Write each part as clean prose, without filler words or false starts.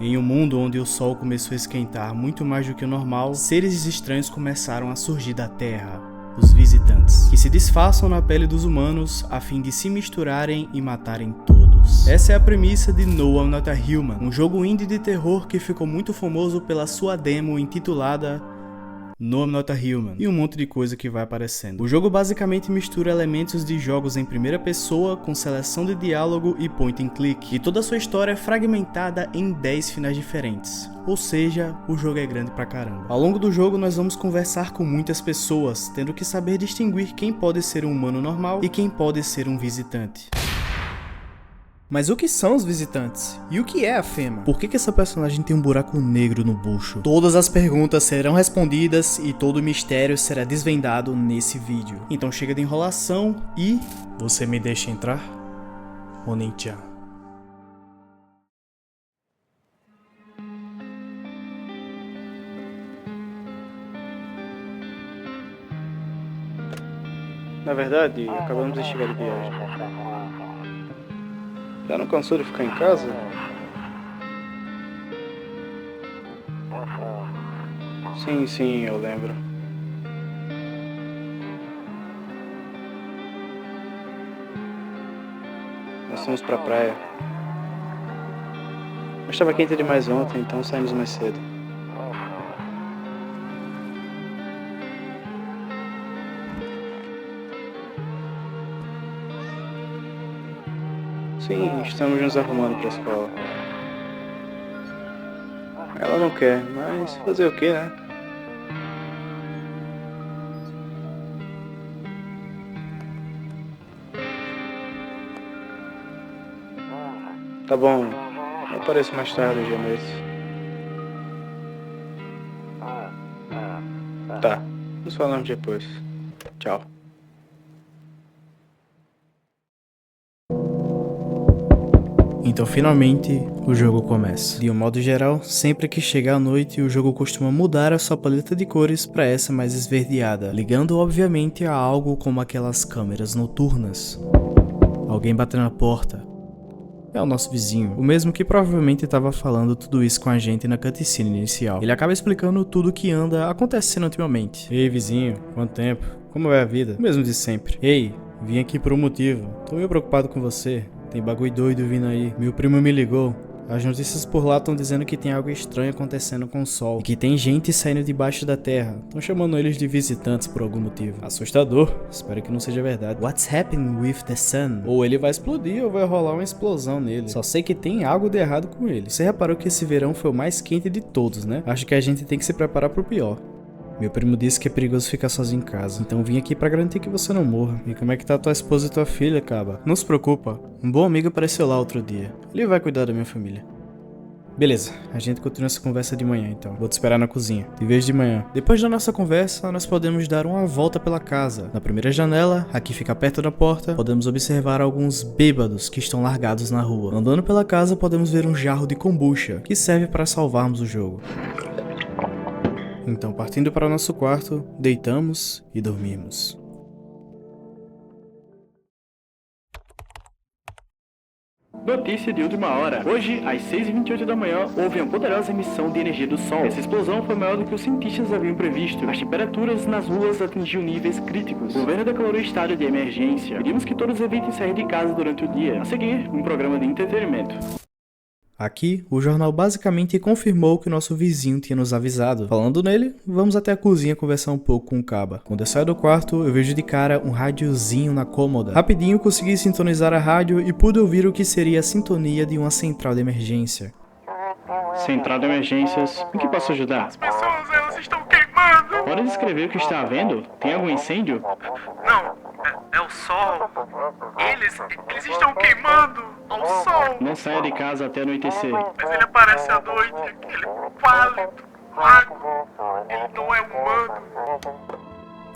Em um mundo onde o sol começou a esquentar muito mais do que o normal, seres estranhos começaram a surgir da Terra, os visitantes, que se disfarçam na pele dos humanos a fim de se misturarem e matarem todos. Essa é a premissa de No I'm Not a Human, um jogo indie de terror que ficou muito famoso pela sua demo intitulada No I'm Not a Human, e um monte de coisa que vai aparecendo. O jogo basicamente mistura elementos de jogos em primeira pessoa com seleção de diálogo e point and click, e toda a sua história é fragmentada em 10 finais diferentes. Ou seja, o jogo é grande pra caramba. Ao longo do jogo nós vamos conversar com muitas pessoas, tendo que saber distinguir quem pode ser um humano normal e quem pode ser um visitante. Mas o que são os visitantes? E o que é a Fema? Por que essa personagem tem um buraco negro no bucho? Todas as perguntas serão respondidas e todo o mistério será desvendado nesse vídeo. Então chega de enrolação e... Você me deixa entrar? Onin-chan. Na verdade, acabamos de chegar de viagem. Já não cansou de ficar em casa? Sim, eu lembro. Nós fomos pra praia. Mas estava quente demais ontem, então saímos mais cedo. Sim, estamos nos arrumando para a escola. Ela não quer, mas fazer o que, né? Tá bom, eu apareço mais tarde hoje à noite. Tá, nos falamos depois. Tchau. Então finalmente o jogo começa. De um modo geral, sempre que chega a noite o jogo costuma mudar a sua paleta de cores para essa mais esverdeada, ligando obviamente a algo como aquelas câmeras noturnas. Alguém bateu na porta. É o nosso vizinho, o mesmo que provavelmente estava falando tudo isso com a gente na cutscene inicial. Ele acaba explicando tudo o que anda acontecendo ultimamente. Ei vizinho, quanto tempo? Como é a vida? O mesmo de sempre. Ei, vim aqui por um motivo. Tô meio preocupado com você. Tem bagulho doido vindo aí. Meu primo me ligou. As notícias por lá estão dizendo que tem algo estranho acontecendo com o sol. E que tem gente saindo debaixo da terra. Estão chamando eles de visitantes por algum motivo. Assustador. Espero que não seja verdade. What's happening with the sun? Ou ele vai explodir ou vai rolar uma explosão nele. Só sei que tem algo de errado com ele. Você reparou que esse verão foi o mais quente de todos, né? Acho que a gente tem que se preparar pro pior. Meu primo disse que é perigoso ficar sozinho em casa, então vim aqui pra garantir que você não morra. E como é que tá tua esposa e tua filha, caba? Não se preocupa, um bom amigo apareceu lá outro dia. Ele vai cuidar da minha família. Beleza, a gente continua essa conversa de manhã então. Vou te esperar na cozinha, de vez de manhã. Depois da nossa conversa, nós podemos dar uma volta pela casa. Na primeira janela, aqui fica perto da porta, podemos observar alguns bêbados que estão largados na rua. Andando pela casa, podemos ver um jarro de kombucha, que serve para salvarmos o jogo. Então, partindo para o nosso quarto, deitamos e dormimos. Notícia de última hora. Hoje, às 6h28 da manhã, houve uma poderosa emissão de energia do Sol. Essa explosão foi maior do que os cientistas haviam previsto. As temperaturas nas ruas atingiram níveis críticos. O governo declarou estado de emergência. Pedimos que todos evitem sair de casa durante o dia. A seguir, um programa de entretenimento. Aqui, o jornal basicamente confirmou que o nosso vizinho tinha nos avisado. Falando nele, vamos até a cozinha conversar um pouco com o caba. Quando eu saio do quarto, eu vejo de cara um rádiozinho na cômoda. Rapidinho consegui sintonizar a rádio e pude ouvir o que seria a sintonia de uma central de emergência. Central de emergências, em que posso ajudar? As pessoas, elas estão queimando! Pode descrever o que está havendo? Tem algum incêndio? Não, é o sol. Eles estão queimando ao sol. Não saia de casa até anoitecer. Mas ele aparece à noite, aquele pálido, magro. Ele não é humano.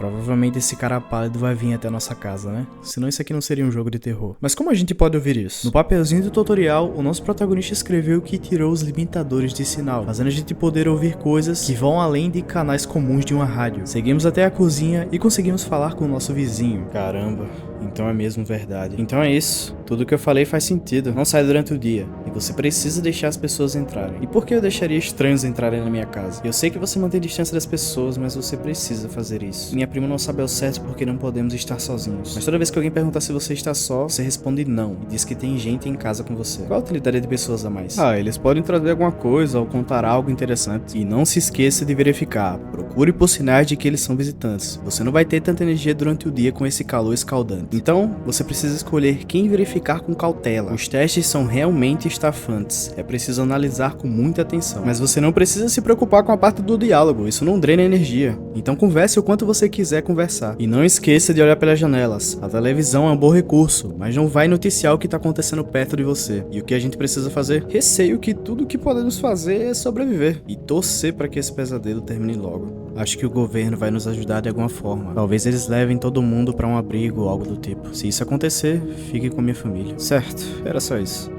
Provavelmente esse cara pálido vai vir até a nossa casa, né? Senão isso aqui não seria um jogo de terror. Mas como a gente pode ouvir isso? No papelzinho do tutorial, o nosso protagonista escreveu que tirou os limitadores de sinal, fazendo a gente poder ouvir coisas que vão além de canais comuns de uma rádio. Seguimos até a cozinha e conseguimos falar com o nosso vizinho. Caramba, então é mesmo verdade. Então é isso. Tudo que eu falei faz sentido. Não sai durante o dia. E você precisa deixar as pessoas entrarem. E por que eu deixaria estranhos entrarem na minha casa? Eu sei que você mantém distância das pessoas, mas você precisa fazer isso. Minha prima não sabe ao certo porque não podemos estar sozinhos. Mas toda vez que alguém perguntar se você está só, você responde não. E diz que tem gente em casa com você. Qual a utilidade de pessoas a mais? Eles podem trazer alguma coisa ou contar algo interessante. E não se esqueça de verificar. Procure por sinais de que eles são visitantes. Você não vai ter tanta energia durante o dia com esse calor escaldante. Então, você precisa escolher quem verificar com cautela. Os testes são realmente estafantes. É preciso analisar com muita atenção. Mas você não precisa se preocupar com a parte do diálogo. Isso não drena energia. Então converse o quanto você quiser conversar. E não esqueça de olhar pelas janelas. A televisão é um bom recurso, mas não vai noticiar o que está acontecendo perto de você. E o que a gente precisa fazer? Receio que tudo o que podemos fazer é sobreviver. E torcer para que esse pesadelo termine logo. Acho que o governo vai nos ajudar de alguma forma. Talvez eles levem todo mundo para um abrigo ou algo do tipo. Se isso acontecer, fique com minha família. Certo, era só isso.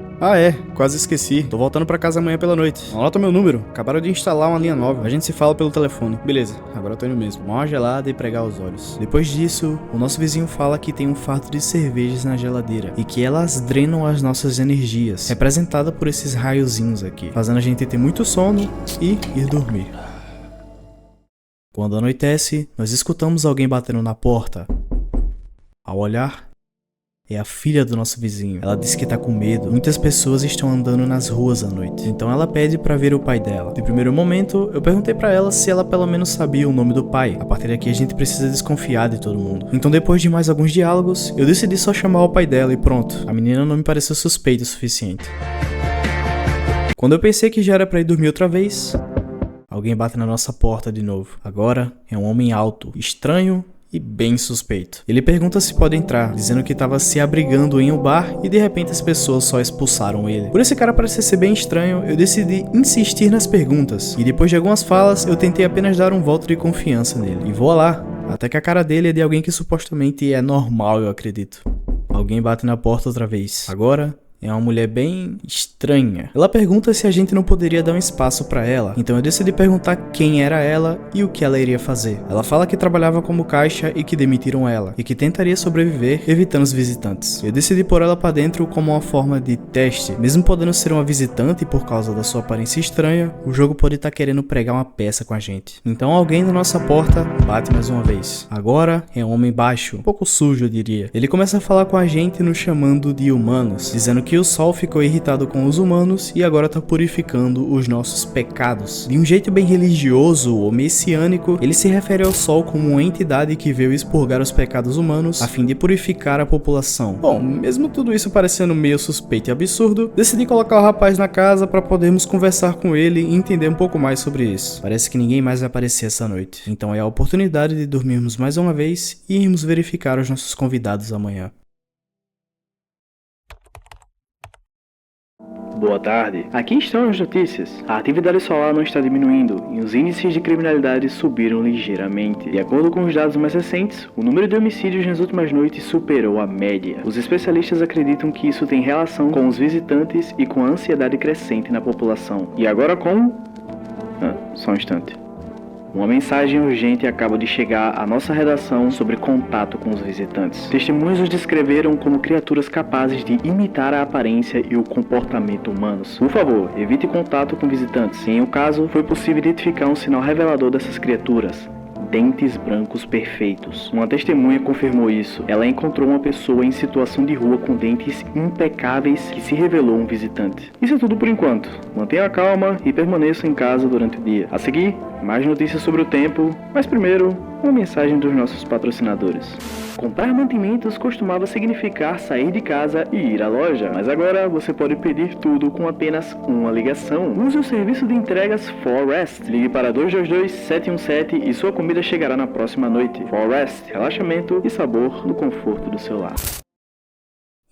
Quase esqueci. Tô voltando pra casa amanhã pela noite. Anota meu número. Acabaram de instalar uma linha nova. A gente se fala pelo telefone. Beleza, agora eu tô indo mesmo. Mó gelada e pregar os olhos. Depois disso, o nosso vizinho fala que tem um fardo de cervejas na geladeira e que elas drenam as nossas energias, representada por esses raiozinhos aqui, fazendo a gente ter muito sono e ir dormir. Quando anoitece, nós escutamos alguém batendo na porta. Ao olhar, é a filha do nosso vizinho. Ela diz que tá com medo. Muitas pessoas estão andando nas ruas à noite. Então ela pede pra ver o pai dela. De primeiro momento, eu perguntei pra ela se ela pelo menos sabia o nome do pai. A partir daqui a gente precisa desconfiar de todo mundo. Então depois de mais alguns diálogos, eu decidi só chamar o pai dela e pronto. A menina não me pareceu suspeita o suficiente. Quando eu pensei que já era pra ir dormir outra vez, alguém bate na nossa porta de novo. Agora é um homem alto, estranho e bem suspeito. Ele pergunta se pode entrar, dizendo que estava se abrigando em um bar e de repente as pessoas só expulsaram ele. Por esse cara parecer ser bem estranho, eu decidi insistir nas perguntas. E depois de algumas falas, eu tentei apenas dar um voto de confiança nele. E vou lá, até que a cara dele é de alguém que supostamente é normal, eu acredito. Alguém bate na porta outra vez. Agora é uma mulher bem estranha. Ela pergunta se a gente não poderia dar um espaço pra ela. Então eu decidi perguntar quem era ela e o que ela iria fazer. Ela fala que trabalhava como caixa e que demitiram ela. E que tentaria sobreviver evitando os visitantes. Eu decidi pôr ela pra dentro como uma forma de teste. Mesmo podendo ser uma visitante por causa da sua aparência estranha, o jogo pode estar querendo pregar uma peça com a gente. Então alguém na nossa porta bate mais uma vez. Agora é um homem baixo, um pouco sujo eu diria. Ele começa a falar com a gente nos chamando de humanos, dizendo que o sol ficou irritado com os humanos e agora tá purificando os nossos pecados. De um jeito bem religioso ou messiânico, ele se refere ao sol como uma entidade que veio expurgar os pecados humanos a fim de purificar a população. Bom, mesmo tudo isso parecendo meio suspeito e absurdo, decidi colocar o rapaz na casa para podermos conversar com ele e entender um pouco mais sobre isso. Parece que ninguém mais vai aparecer essa noite, então é a oportunidade de dormirmos mais uma vez e irmos verificar os nossos convidados amanhã. Boa tarde. Aqui estão as notícias. A atividade solar não está diminuindo e os índices de criminalidade subiram ligeiramente. De acordo com os dados mais recentes, o número de homicídios nas últimas noites superou a média. Os especialistas acreditam que isso tem relação com os visitantes e com a ansiedade crescente na população. E agora com... só um instante. Uma mensagem urgente acaba de chegar à nossa redação sobre contato com os visitantes. Testemunhos os descreveram como criaturas capazes de imitar a aparência e o comportamento humanos. Por favor, evite contato com visitantes. Em um caso, foi possível identificar um sinal revelador dessas criaturas. Dentes brancos perfeitos. Uma testemunha confirmou isso. Ela encontrou uma pessoa em situação de rua com dentes impecáveis que se revelou um visitante. Isso é tudo por enquanto. Mantenha a calma e permaneça em casa durante o dia. A seguir, mais notícias sobre o tempo, mas primeiro, uma mensagem dos nossos patrocinadores. Comprar mantimentos costumava significar sair de casa e ir à loja, mas agora você pode pedir tudo com apenas uma ligação. Use o serviço de entregas Forrest. Ligue para 222-717 e sua comida chegará na próxima noite. Forrest, relaxamento e sabor no conforto do seu lar.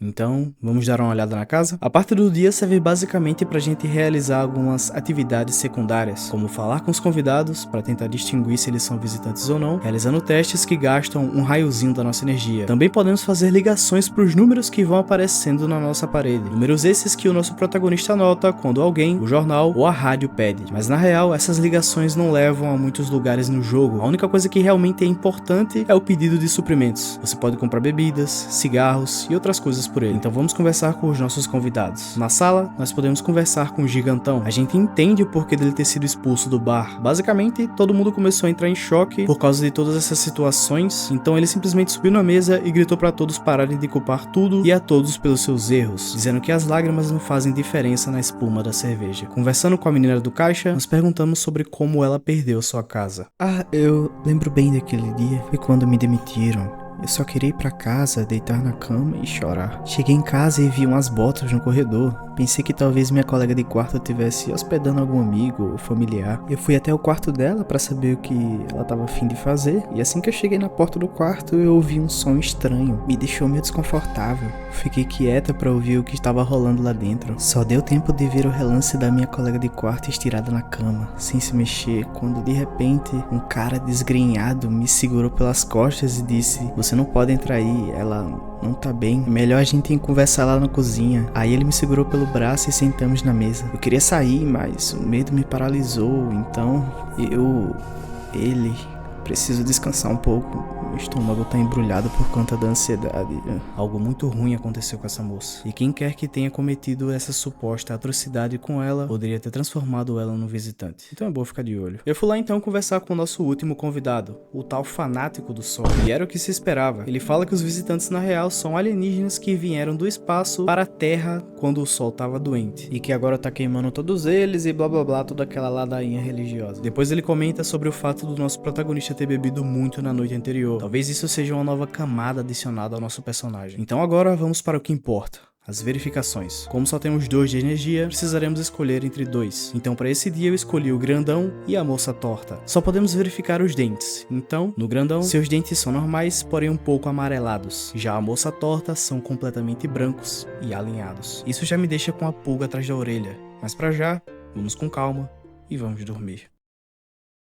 Então, vamos dar uma olhada na casa? A parte do dia serve basicamente pra gente realizar algumas atividades secundárias, como falar com os convidados para tentar distinguir se eles são visitantes ou não, realizando testes que gastam um raiozinho da nossa energia. Também podemos fazer ligações pros números que vão aparecendo na nossa parede. Números esses que o nosso protagonista anota quando alguém, o jornal ou a rádio pede. Mas na real, essas ligações não levam a muitos lugares no jogo. A única coisa que realmente é importante é o pedido de suprimentos. Você pode comprar bebidas, cigarros e outras coisas por ele. Então vamos conversar com os nossos convidados. Na sala, nós podemos conversar com o gigantão. A gente entende o porquê dele ter sido expulso do bar. Basicamente, todo mundo começou a entrar em choque por causa de todas essas situações, então ele simplesmente subiu na mesa e gritou para todos pararem de culpar tudo e a todos pelos seus erros, dizendo que as lágrimas não fazem diferença na espuma da cerveja. Conversando com a menina do caixa, nos perguntamos sobre como ela perdeu sua casa. Eu lembro bem daquele dia, foi quando me demitiram. Eu só queria ir pra casa, deitar na cama e chorar. Cheguei em casa e vi umas botas no corredor. Pensei que talvez minha colega de quarto estivesse hospedando algum amigo ou familiar. Eu fui até o quarto dela pra saber o que ela tava a fim de fazer. E assim que eu cheguei na porta do quarto, eu ouvi um som estranho. Me deixou meio desconfortável. Fiquei quieta pra ouvir o que estava rolando lá dentro. Só deu tempo de ver o relance da minha colega de quarto estirada na cama, sem se mexer, quando de repente um cara desgrenhado me segurou pelas costas e disse: "Você não pode entrar aí, ela não tá bem. É melhor a gente ir conversar lá na cozinha." Aí ele me segurou pelo braço e sentamos na mesa. Eu queria sair, mas o medo me paralisou, então preciso descansar um pouco. Meu estômago tá embrulhado por conta da ansiedade. Algo muito ruim aconteceu com essa moça. E quem quer que tenha cometido essa suposta atrocidade com ela, poderia ter transformado ela num visitante. Então é bom ficar de olho. Eu fui lá então conversar com o nosso último convidado, o tal fanático do sol. E era o que se esperava. Ele fala que os visitantes na real são alienígenas que vieram do espaço para a Terra quando o sol tava doente. E que agora tá queimando todos eles e blá blá blá, toda aquela ladainha religiosa. Depois ele comenta sobre o fato do nosso protagonista ter bebido muito na noite anterior. Talvez isso seja uma nova camada adicionada ao nosso personagem. Então agora vamos para o que importa. As verificações. Como só temos 2 de energia, precisaremos escolher entre 2. Então para esse dia eu escolhi o grandão e a moça torta. Só podemos verificar os dentes. Então, no grandão, seus dentes são normais, porém um pouco amarelados. Já a moça torta são completamente brancos e alinhados. Isso já me deixa com a pulga atrás da orelha. Mas para já, vamos com calma e vamos dormir.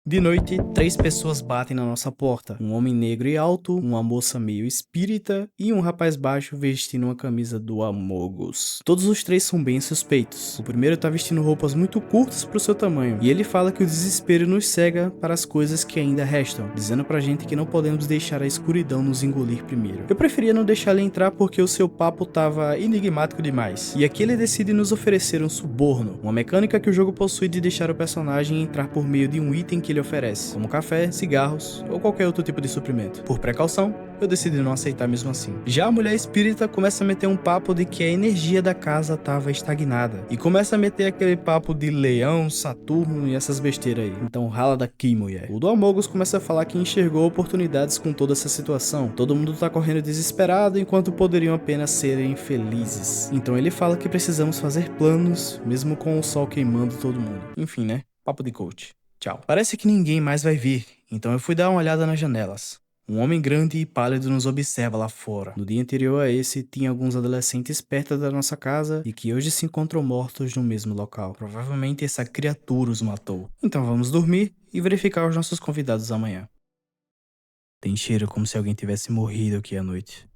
De noite, 3 pessoas batem na nossa porta. Um homem negro e alto, uma moça meio espírita e um rapaz baixo vestindo uma camisa do Amogus. Todos os 3 são bem suspeitos. O primeiro tá vestindo roupas muito curtas pro seu tamanho, e ele fala que o desespero nos cega para as coisas que ainda restam, dizendo pra gente que não podemos deixar a escuridão nos engolir primeiro. Eu preferia não deixar ele entrar porque o seu papo tava enigmático demais. E aqui ele decide nos oferecer um suborno, uma mecânica que o jogo possui de deixar o personagem entrar por meio de um item que ele oferece, como café, cigarros ou qualquer outro tipo de suprimento. Por precaução, eu decidi não aceitar mesmo assim. Já a mulher espírita começa a meter um papo de que a energia da casa estava estagnada, e começa a meter aquele papo de leão, Saturno e essas besteiras aí. Então rala daqui, mulher. O do Amogus começa a falar que enxergou oportunidades com toda essa situação. Todo mundo tá correndo desesperado enquanto poderiam apenas serem felizes. Então ele fala que precisamos fazer planos, mesmo com o sol queimando todo mundo. Enfim, né? Papo de coach. Tchau. Parece que ninguém mais vai vir, então eu fui dar uma olhada nas janelas. Um homem grande e pálido nos observa lá fora. No dia anterior a esse, tinha alguns adolescentes perto da nossa casa e que hoje se encontram mortos no mesmo local. Provavelmente essa criatura os matou. Então vamos dormir e verificar os nossos convidados amanhã. Tem cheiro como se alguém tivesse morrido aqui à noite.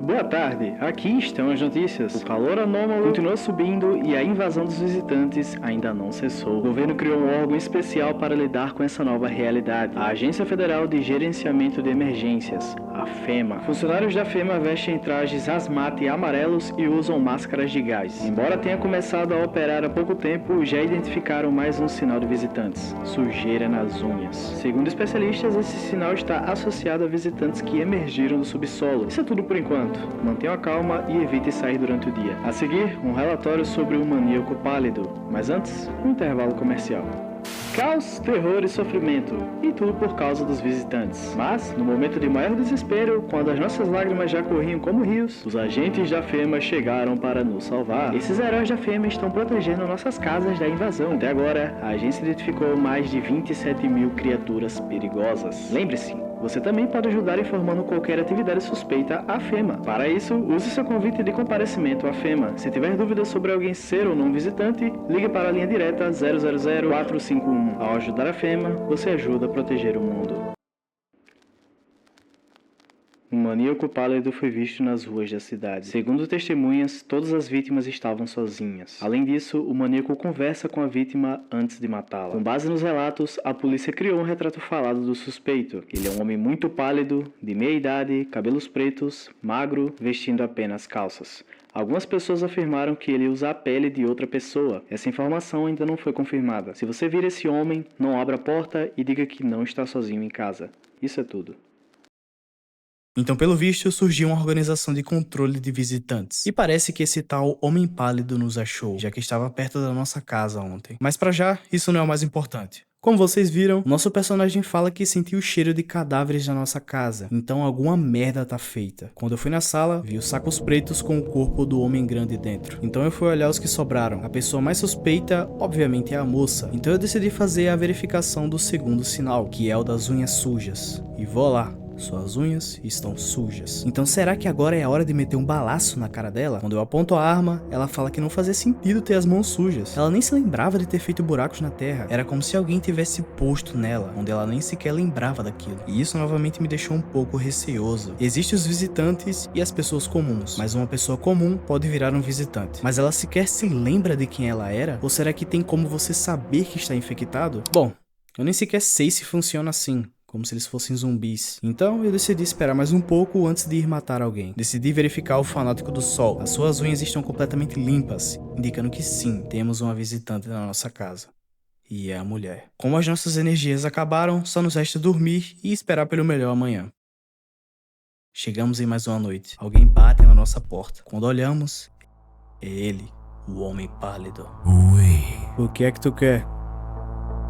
Boa tarde, aqui estão as notícias. O calor anômalo continua subindo e a invasão dos visitantes ainda não cessou. O governo criou um órgão especial para lidar com essa nova realidade, a Agência Federal de Gerenciamento de Emergências, a FEMA. Funcionários da FEMA vestem trajes hazmat amarelos e usam máscaras de gás. Embora tenha começado a operar há pouco tempo, já identificaram mais um sinal de visitantes: sujeira nas unhas. Segundo especialistas, esse sinal está associado a visitantes que emergiram do subsolo. Isso é tudo por enquanto. Mantenha a calma e evite sair durante o dia. A seguir, um relatório sobre um maníaco pálido. Mas antes, um intervalo comercial. Caos, terror e sofrimento, e tudo por causa dos visitantes. Mas, no momento de maior desespero, quando as nossas lágrimas já corriam como rios, os agentes da FEMA chegaram para nos salvar. Esses heróis da FEMA estão protegendo nossas casas da invasão. Até agora, a agência identificou mais de 27 mil criaturas perigosas. Lembre-se, Você também pode ajudar informando qualquer atividade suspeita à FEMA. Para isso, use seu convite de comparecimento à FEMA. Se tiver dúvidas sobre alguém ser ou não visitante, ligue para a linha direta 000-451. Ao ajudar a FEMA, você ajuda a proteger o mundo. Um maníaco pálido foi visto nas ruas da cidade. Segundo testemunhas, todas as vítimas estavam sozinhas. Além disso, o maníaco conversa com a vítima antes de matá-la. Com base nos relatos, a polícia criou um retrato falado do suspeito. Ele é um homem muito pálido, de meia idade, cabelos pretos, magro, vestindo apenas calças. Algumas pessoas afirmaram que ele usa a pele de outra pessoa. Essa informação ainda não foi confirmada. Se você vir esse homem, não abra a porta e diga que não está sozinho em casa. Isso é tudo. Então, pelo visto, surgiu uma organização de controle de visitantes. E parece que esse tal Homem Pálido nos achou, já que estava perto da nossa casa ontem. Mas pra já, isso não é o mais importante. Como vocês viram, nosso personagem fala que sentiu o cheiro de cadáveres na nossa casa, então alguma merda tá feita. Quando eu fui na sala, vi os sacos pretos com o corpo do homem grande dentro. Então eu fui olhar os que sobraram. A pessoa mais suspeita, obviamente, é a moça. Então eu decidi fazer a verificação do segundo sinal, que é o das unhas sujas. E vou lá. Suas unhas estão sujas. Então será que agora é a hora de meter um balaço na cara dela? Quando eu aponto a arma, ela fala que não fazia sentido ter as mãos sujas. Ela nem se lembrava de ter feito buracos na terra. Era como se alguém tivesse posto nela, onde ela nem sequer lembrava daquilo. E isso novamente me deixou um pouco receoso. Existem os visitantes e as pessoas comuns, mas uma pessoa comum pode virar um visitante. Mas ela sequer se lembra de quem ela era? Ou será que tem como você saber que está infectado? Bom, eu nem sequer sei se funciona assim, como se eles fossem zumbis. Então eu decidi esperar mais um pouco antes de ir matar alguém. Decidi verificar o fanático do sol. As suas unhas estão completamente limpas, indicando que sim, temos uma visitante na nossa casa. E é a mulher. Como as nossas energias acabaram, só nos resta dormir e esperar pelo melhor amanhã. Chegamos em mais uma noite. Alguém bate na nossa porta. Quando olhamos, é ele, o Homem Pálido. Ui, O que é que tu quer?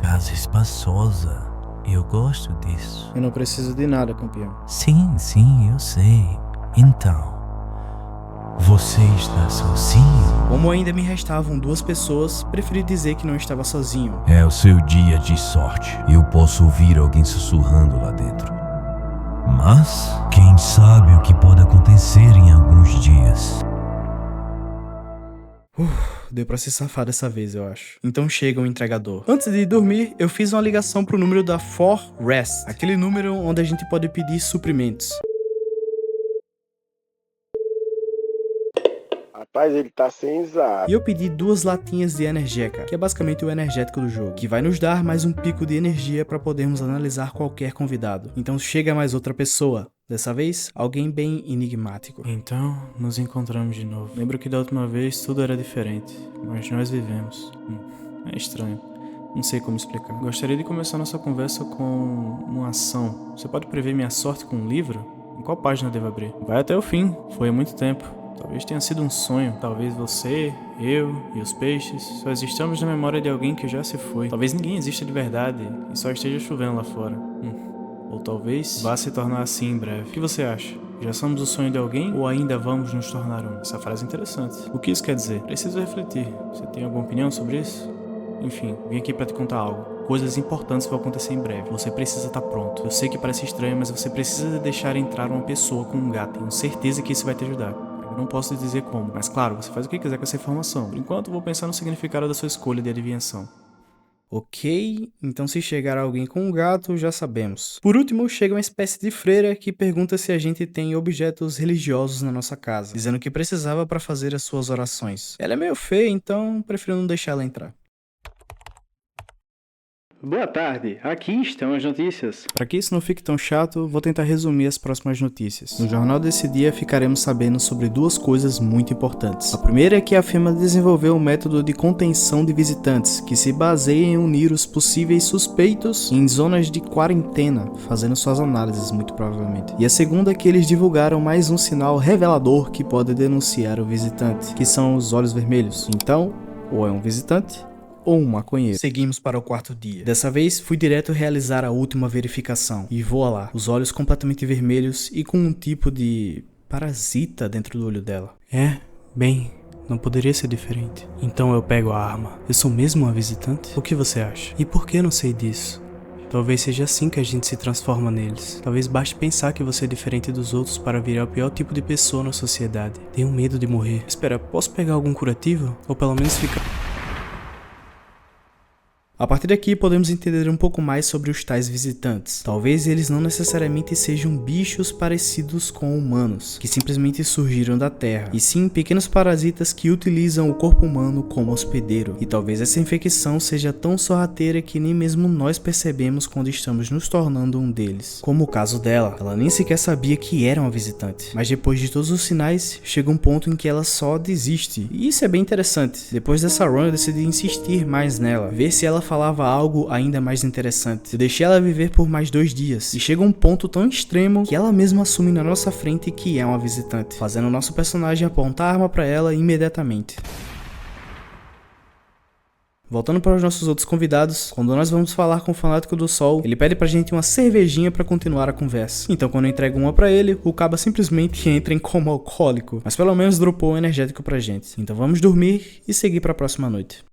casa espaçosa. Eu gosto disso. Eu não preciso de nada, campeão. Sim, eu sei. Então, você está sozinho? Como ainda me restavam 2 pessoas, preferi dizer que não estava sozinho. É o seu dia de sorte. Eu posso ouvir alguém sussurrando lá dentro. Mas, quem sabe o que pode acontecer em alguns dias. Deu pra se safar dessa vez, eu acho. Então chega o entregador. Antes de dormir, eu fiz uma ligação pro número da For Rest, aquele número onde a gente pode pedir suprimentos. Rapaz, ele tá sem zap. E eu pedi 2 latinhas de Energeca, que é basicamente o energético do jogo, que vai nos dar mais um pico de energia pra podermos analisar qualquer convidado. Então chega mais outra pessoa. Dessa vez, alguém bem enigmático. Então, nos encontramos de novo. Lembro que da última vez tudo era diferente, mas nós vivemos. É estranho. Não sei como explicar. Gostaria de começar nossa conversa com uma ação. Você pode prever minha sorte com um livro? Em qual página devo abrir? Vai até o fim. Foi há muito tempo. Talvez tenha sido um sonho. Talvez você, eu e os peixes só existamos na memória de alguém que já se foi. Talvez ninguém exista de verdade e só esteja chovendo lá fora. Ou talvez vá se tornar assim em breve. O que você acha? Já somos o sonho de alguém ou ainda vamos nos tornar um? Essa frase é interessante. O que isso quer dizer? Preciso refletir. Você tem alguma opinião sobre isso? Enfim, vim aqui pra te contar algo. Coisas importantes vão acontecer em breve. Você precisa estar pronto. Eu sei que parece estranho, mas você precisa deixar entrar uma pessoa com um gato. Tenho certeza que isso vai te ajudar. Eu não posso te dizer como, mas claro, você faz o que quiser com essa informação. Por enquanto, vou pensar no significado da sua escolha de adivinhação. Ok, então se chegar alguém com um gato, já sabemos. Por último, chega uma espécie de freira que pergunta se a gente tem objetos religiosos na nossa casa, dizendo que precisava para fazer as suas orações. Ela é meio feia, então prefiro não deixar ela entrar. Boa tarde, aqui estão as notícias. Para que isso não fique tão chato, vou tentar resumir as próximas notícias. No jornal desse dia ficaremos sabendo sobre 2 coisas muito importantes. A primeira é que a FEMA desenvolveu um método de contenção de visitantes, que se baseia em unir os possíveis suspeitos em zonas de quarentena, fazendo suas análises muito provavelmente. E a segunda é que eles divulgaram mais um sinal revelador que pode denunciar o visitante, que são os olhos vermelhos. Então, ou é um visitante, ou um maconheiro. Seguimos para o 4º dia. Dessa vez, fui direto realizar a última verificação. E voa lá, os olhos completamente vermelhos e com um tipo de parasita dentro do olho dela. Bem, não poderia ser diferente. Então eu pego a arma. Eu sou mesmo uma visitante? O que você acha? E por que eu não sei disso? Talvez seja assim que a gente se transforma neles. Talvez baste pensar que você é diferente dos outros para virar o pior tipo de pessoa na sociedade. Tenho medo de morrer. Espera, posso pegar algum curativo? Ou pelo menos ficar... A partir daqui podemos entender um pouco mais sobre os tais visitantes. Talvez eles não necessariamente sejam bichos parecidos com humanos, que simplesmente surgiram da Terra, e sim pequenos parasitas que utilizam o corpo humano como hospedeiro. E talvez essa infecção seja tão sorrateira que nem mesmo nós percebemos quando estamos nos tornando um deles. Como o caso dela, ela nem sequer sabia que era uma visitante, mas depois de todos os sinais, chega um ponto em que ela só desiste. E isso é bem interessante. Depois dessa run eu decidi insistir mais nela, ver se ela falava algo ainda mais interessante. Eu deixei ela viver por mais 2 dias, e chega um ponto tão extremo que ela mesma assume na nossa frente que é uma visitante, fazendo o nosso personagem apontar a arma para ela imediatamente. Voltando para os nossos outros convidados, quando nós vamos falar com o Fanático do Sol, ele pede pra gente uma cervejinha pra continuar a conversa. Então quando eu entrego uma pra ele, o caba simplesmente entra em coma alcoólico, mas pelo menos dropou um energético pra gente. Então vamos dormir e seguir pra próxima noite.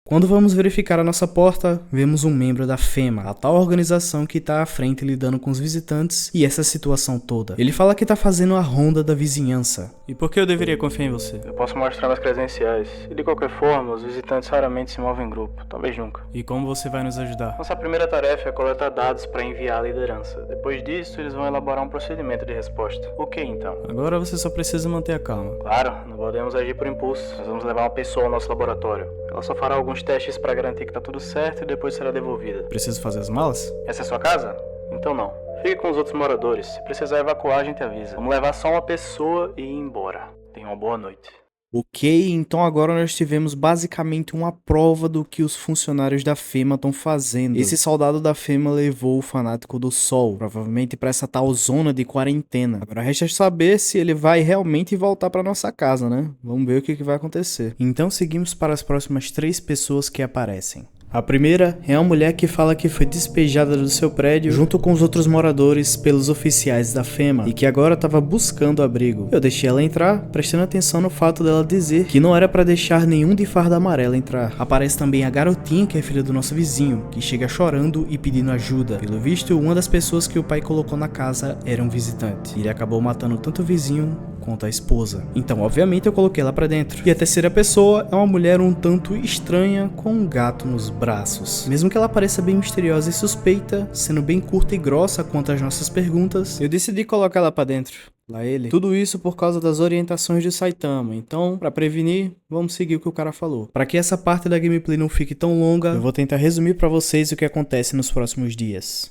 Quando vamos verificar a nossa porta, vemos um membro da FEMA, a tal organização que está à frente lidando com os visitantes e essa situação toda. Ele fala que está fazendo a ronda da vizinhança. E por que eu deveria confiar em você? Eu posso mostrar meus credenciais. E de qualquer forma, os visitantes raramente se movem em grupo, talvez nunca. E como você vai nos ajudar? Nossa primeira tarefa é coletar dados para enviar à liderança. Depois disso, eles vão elaborar um procedimento de resposta. O que então? Agora você só precisa manter a calma. Claro, não podemos agir por impulso. Nós vamos levar uma pessoa ao nosso laboratório. Ela só fará alguns testes para garantir que tá tudo certo e depois será devolvida. Preciso fazer as malas? Essa é sua casa? Então não. Fique com os outros moradores. Se precisar evacuar, a gente avisa. Vamos levar só uma pessoa e ir embora. Tenha uma boa noite. Ok, então agora nós tivemos basicamente uma prova do que os funcionários da FEMA estão fazendo. Esse soldado da FEMA levou o Fanático do Sol, provavelmente para essa tal zona de quarentena. Agora resta saber se ele vai realmente voltar para nossa casa, né? Vamos ver o que vai acontecer. Então seguimos para as próximas 3 pessoas que aparecem. A primeira é uma mulher que fala que foi despejada do seu prédio junto com os outros moradores pelos oficiais da FEMA e que agora estava buscando abrigo. Eu deixei ela entrar, prestando atenção no fato dela dizer que não era para deixar nenhum de farda amarela entrar. Aparece também a garotinha que é filha do nosso vizinho, que chega chorando e pedindo ajuda. Pelo visto, uma das pessoas que o pai colocou na casa era um visitante. Ele acabou matando tanto o vizinho quanto a esposa. Então, obviamente, eu coloquei ela pra dentro. E a terceira pessoa é uma mulher um tanto estranha com um gato nos braços. Mesmo que ela pareça bem misteriosa e suspeita, sendo bem curta e grossa quanto às nossas perguntas, eu decidi colocar ela pra dentro. Lá ele. Tudo isso por causa das orientações de Saitama. Então, pra prevenir, vamos seguir o que o cara falou. Pra que essa parte da gameplay não fique tão longa, eu vou tentar resumir pra vocês o que acontece nos próximos dias.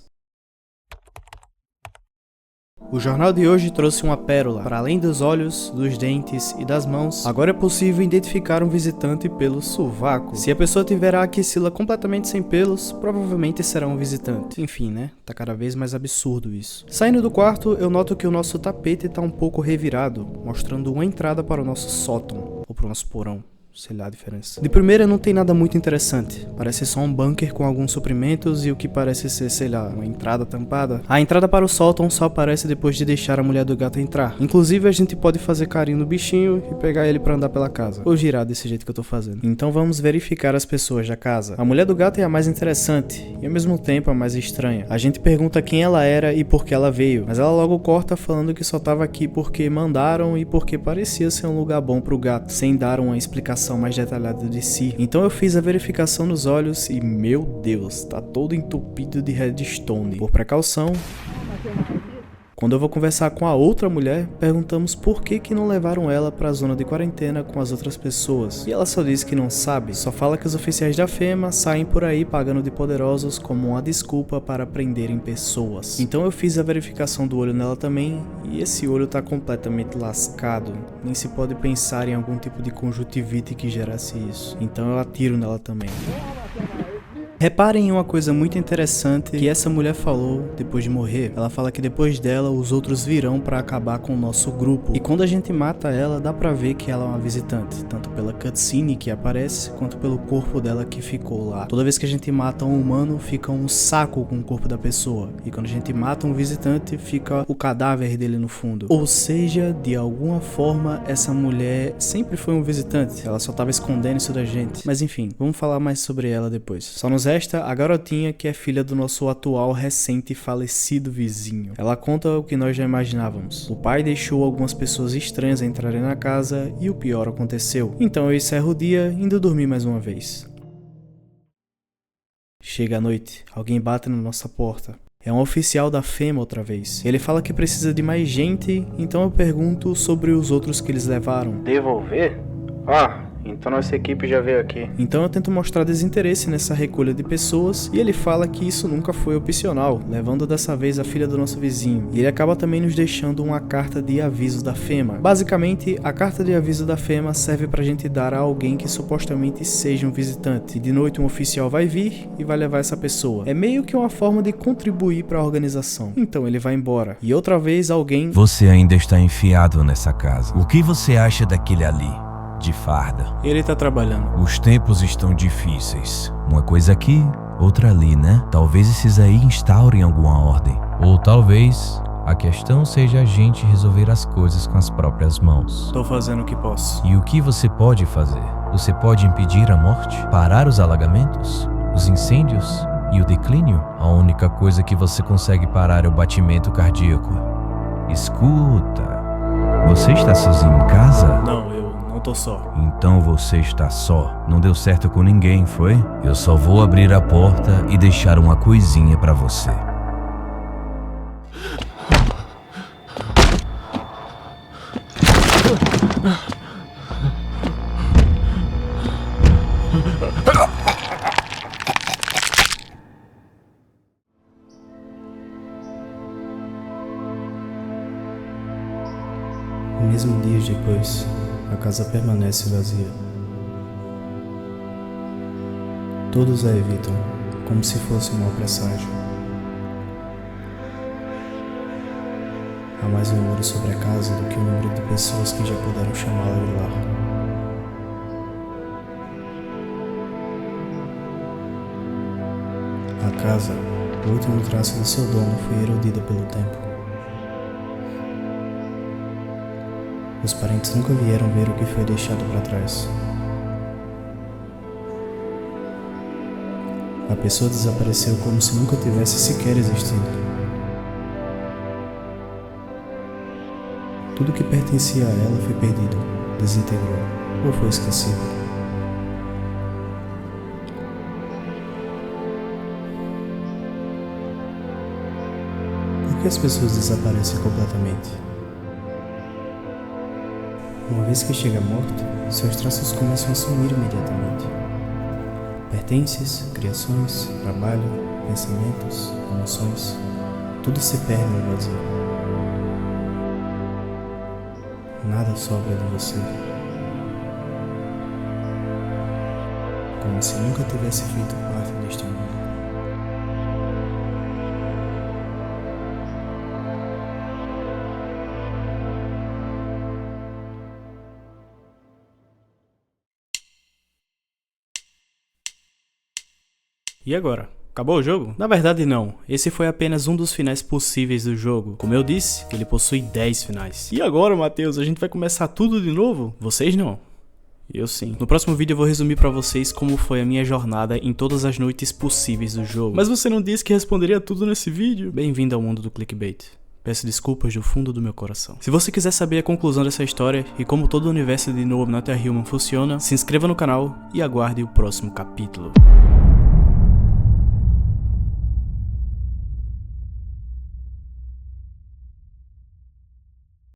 O jornal de hoje trouxe uma pérola. Para além dos olhos, dos dentes e das mãos, agora é possível identificar um visitante pelo sovaco. Se a pessoa tiver a axila completamente sem pelos, provavelmente será um visitante. Enfim, né? Tá cada vez mais absurdo isso. Saindo do quarto, eu noto que o nosso tapete tá um pouco revirado, mostrando uma entrada para o nosso sótão, ou para o nosso porão. Sei lá a diferença. De primeira não tem nada muito interessante. Parece só um bunker com alguns suprimentos e o que parece ser, sei lá, uma entrada tampada. A entrada para o sótão só aparece depois de deixar a mulher do gato entrar. Inclusive a gente pode fazer carinho no bichinho e pegar ele pra andar pela casa. Ou girar desse jeito que eu tô fazendo. Então vamos verificar as pessoas da casa. A mulher do gato é a mais interessante e ao mesmo tempo a mais estranha. A gente pergunta quem ela era e por que ela veio. Mas ela logo corta falando que só tava aqui porque mandaram e porque parecia ser um lugar bom pro gato, sem dar uma explicação mais detalhada de si. Então eu fiz a verificação nos olhos e, meu Deus, tá todo entupido de redstone. Por precaução, quando eu vou conversar com a outra mulher, perguntamos por que não levaram ela para a zona de quarentena com as outras pessoas. E ela só diz que não sabe, só fala que os oficiais da FEMA saem por aí pagando de poderosos como uma desculpa para prenderem pessoas. Então eu fiz a verificação do olho nela também, e esse olho tá completamente lascado. Nem se pode pensar em algum tipo de conjuntivite que gerasse isso. Então eu atiro nela também. Reparem em uma coisa muito interessante que essa mulher falou depois de morrer. Ela fala que depois dela os outros virão pra acabar com o nosso grupo. E quando a gente mata ela, dá pra ver que ela é uma visitante, tanto pela cutscene que aparece, quanto pelo corpo dela que ficou lá. Toda vez que a gente mata um humano, fica um saco com o corpo da pessoa. E quando a gente mata um visitante, fica o cadáver dele no fundo. Ou seja, de alguma forma, essa mulher sempre foi um visitante. Ela só tava escondendo isso da gente. Mas enfim, vamos falar mais sobre ela depois. Só nos resta a garotinha que é filha do nosso atual recente falecido vizinho. Ela conta o que nós já imaginávamos. O pai deixou algumas pessoas estranhas entrarem na casa e o pior aconteceu. Então eu encerro o dia indo dormir mais uma vez. Chega a noite, alguém bate na nossa porta. É um oficial da FEMA outra vez. Ele fala que precisa de mais gente, então eu pergunto sobre os outros que eles levaram. Devolver? Ah, então nossa equipe já veio aqui. Então eu tento mostrar desinteresse nessa recolha de pessoas e ele fala que isso nunca foi opcional, levando dessa vez a filha do nosso vizinho. E ele acaba também nos deixando uma carta de aviso da FEMA. Basicamente, a carta de aviso da FEMA serve pra gente dar a alguém que supostamente seja um visitante. E de noite um oficial vai vir e vai levar essa pessoa. É meio que uma forma de contribuir pra organização. Então ele vai embora. E outra vez alguém... Você ainda está enfiado nessa casa. O que você acha daquele ali? De farda. Ele tá trabalhando. Os tempos estão difíceis. Uma coisa aqui, outra ali, né? Talvez esses aí instaurem alguma ordem. Ou talvez a questão seja a gente resolver as coisas com as próprias mãos. Tô fazendo o que posso. E o que você pode fazer? Você pode impedir a morte? Parar os alagamentos? Os incêndios? E o declínio? A única coisa que você consegue parar é o batimento cardíaco. Escuta. Você está sozinho em casa? Não, eu não tô só. Então você está só. Não deu certo com ninguém, foi? Eu só vou abrir a porta e deixar uma coisinha pra você. Mesmo dias depois, a casa permanece vazia. Todos a evitam, como se fosse um mau presságio. Há mais rumores sobre a casa do que o número de pessoas que já puderam chamá-la de lar. A casa, o último traço do seu dono, foi erodida pelo tempo. Os parentes nunca vieram ver o que foi deixado para trás. A pessoa desapareceu como se nunca tivesse sequer existido. Tudo que pertencia a ela foi perdido, desintegrou ou foi esquecido. Por que as pessoas desaparecem completamente? Uma vez que chega morto, seus traços começam a sumir imediatamente. Pertences, criações, trabalho, pensamentos, emoções, tudo se perde no vazio. Nada sobra de você. Como se nunca tivesse feito parte deste mundo. E agora? Acabou o jogo? Na verdade não, esse foi apenas um dos finais possíveis do jogo. Como eu disse, ele possui 10 finais. E agora, Matheus, a gente vai começar tudo de novo? Vocês não. Eu sim. No próximo vídeo eu vou resumir pra vocês como foi a minha jornada em todas as noites possíveis do jogo. Mas você não disse que responderia tudo nesse vídeo? Bem-vindo ao mundo do clickbait. Peço desculpas do fundo do meu coração. Se você quiser saber a conclusão dessa história e como todo o universo de No I'm Not a Human funciona, se inscreva no canal e aguarde o próximo capítulo.